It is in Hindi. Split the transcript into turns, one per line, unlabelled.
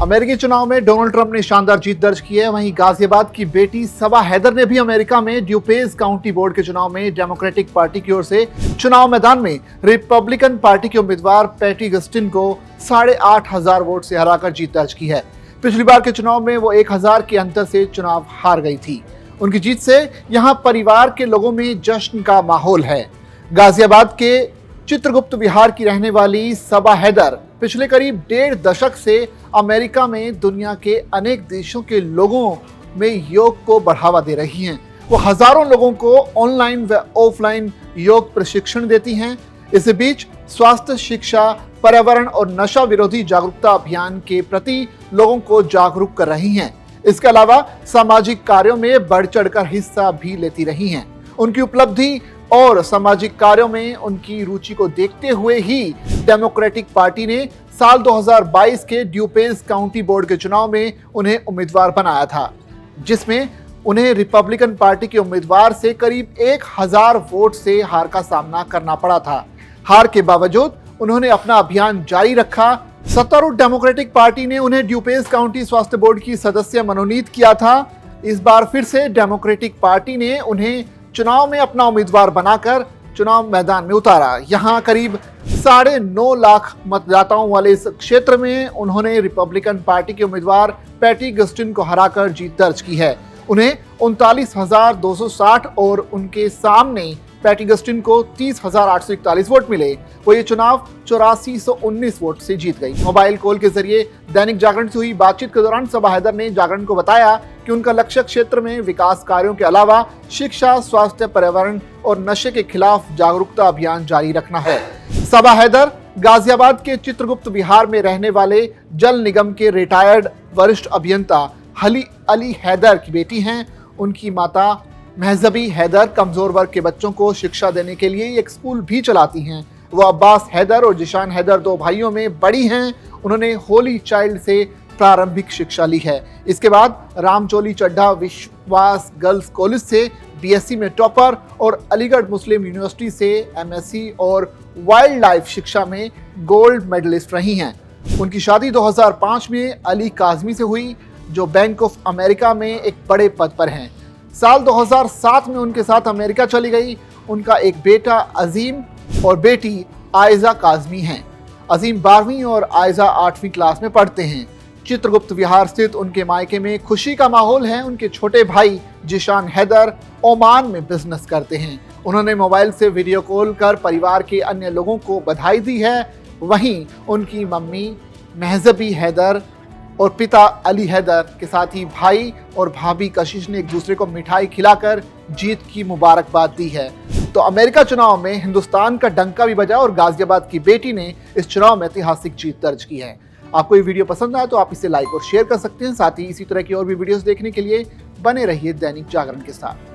अमेरिकी चुनाव में डोनाल्ड ट्रंप ने शानदार जीत दर्ज की है। वहीं गाजियाबाद की बेटी सबा हैदर ने भी अमेरिका में ड्यूपेज काउंटी बोर्ड के चुनाव में डेमोक्रेटिक पार्टी की ओर से चुनाव मैदान में रिपब्लिकन पार्टी के उम्मीदवार पैटी गस्टिन को 8,500 वोट से हराकर जीत दर्ज की है। पिछली बार के चुनाव में वो 1,000 के अंतर से चुनाव हार गई थी। उनकी जीत से यहां परिवार के लोगों में जश्न का माहौल है। गाजियाबाद के चित्रगुप्त विहार की रहने वाली सबा हैदर पिछले करीब 1.5 दशक से अमेरिका में दुनिया के अनेक देशों के लोगों में योग को बढ़ावा दे रही हैं। वो हजारों लोगों को ऑनलाइन व ऑफलाइन योग प्रशिक्षण देती हैं। इस बीच स्वास्थ्य, शिक्षा, पर्यावरण और नशा विरोधी जागरूकता अभियान के प्रति लोगों को जागरूक कर रही हैं। इसके अलावा सामाजिक कार्यों में बढ़ चढ़कर हिस्सा भी लेती रही हैं। उनकी उपलब्धि और सामाजिक कार्यों में उनकी रुचि को देखते हुए ही डेमोक्रेटिक पार्टी ने साल 2022 के ड्यूपेज काउंटी बोर्ड के चुनाव में उन्हें उम्मीदवार बनाया था, जिसमें उन्हें रिपब्लिकन पार्टी के उम्मीदवार से करीब 1,000 वोट से हार का सामना करना पड़ा था। हार के बावजूद उन्होंने अपना अभियान जारी रखा। सत्तारूढ़ डेमोक्रेटिक पार्टी ने उन्हें ड्यूपेज काउंटी स्वास्थ्य बोर्ड की सदस्य मनोनीत किया था। इस बार फिर से डेमोक्रेटिक पार्टी ने उन्हें चुनाव में अपना उम्मीदवार बनाकर चुनाव मैदान में उतारा। यहां करीब 9.5 लाख मतदाताओं वाले इस क्षेत्र में उन्होंने रिपब्लिकन पार्टी के उम्मीदवार पैटी गस्टिन को हराकर जीत दर्ज की है। उन्हें 39,260 और उनके सामने पैटी गस्टिन को 30,841 वोट मिले। वो ये चुनाव 8419 वोट से जीत गई। मोबाइल कॉल के जरिए दैनिक जागरण से हुई बातचीत के दौरान सबा हैदर ने जागरण को बताया कि उनका लक्ष्य क्षेत्र में विकास कार्यों के अलावा शिक्षा, स्वास्थ्य, पर्यावरण और नशे के खिलाफ जागरूकता अभियान जारी रखना है। सबा हैदर गाजियाबाद के चित्रगुप्त विहार में रहने वाले जल निगम के रिटायर्ड वरिष्ठ अभियंता हली अली हैदर की बेटी हैं। उनकी माता महजबी हैदर कमजोर वर्ग के बच्चों को शिक्षा देने के लिए एक स्कूल भी चलाती हैं। वो अब्बास हैदर और जिशान हैदर 2 भाइयों में बड़ी हैं। उन्होंने होली चाइल्ड से प्रारंभिक शिक्षा ली है। इसके बाद रामचोली चड्ढा विश्वास गर्ल्स कॉलेज से बीएससी में टॉपर और अलीगढ़ मुस्लिम यूनिवर्सिटी से एमएससी और वाइल्ड लाइफ शिक्षा में गोल्ड मेडलिस्ट रही हैं। उनकी शादी 2005 में अली काजमी से हुई, जो बैंक ऑफ अमेरिका में एक बड़े पद पर हैं। साल 2007 में उनके साथ अमेरिका चली गई। उनका एक बेटा अजीम और बेटी आयजा काजमी हैं। अजीम 12वीं और आयजा 8वीं क्लास में पढ़ते हैं। चित्रगुप्त विहार स्थित उनके मायके में खुशी का माहौल है। उनके छोटे भाई जिशान हैदर ओमान में बिजनेस करते हैं। उन्होंने मोबाइल से वीडियो कॉल कर परिवार के अन्य लोगों को बधाई दी है। वहीं उनकी मम्मी महजबी हैदर और पिता अली हैदर के साथ ही भाई और भाभी कशिश ने एक दूसरे को मिठाई खिलाकर जीत की मुबारकबाद दी है। तो अमेरिका चुनाव में हिंदुस्तान का डंका भी बजा और गाजियाबाद की बेटी ने इस चुनाव में ऐतिहासिक जीत दर्ज की है। आपको ये वीडियो पसंद आया तो आप इसे लाइक और शेयर कर सकते हैं। साथ ही इसी तरह की और भी वीडियोस देखने के लिए बने रहिए दैनिक जागरण के साथ।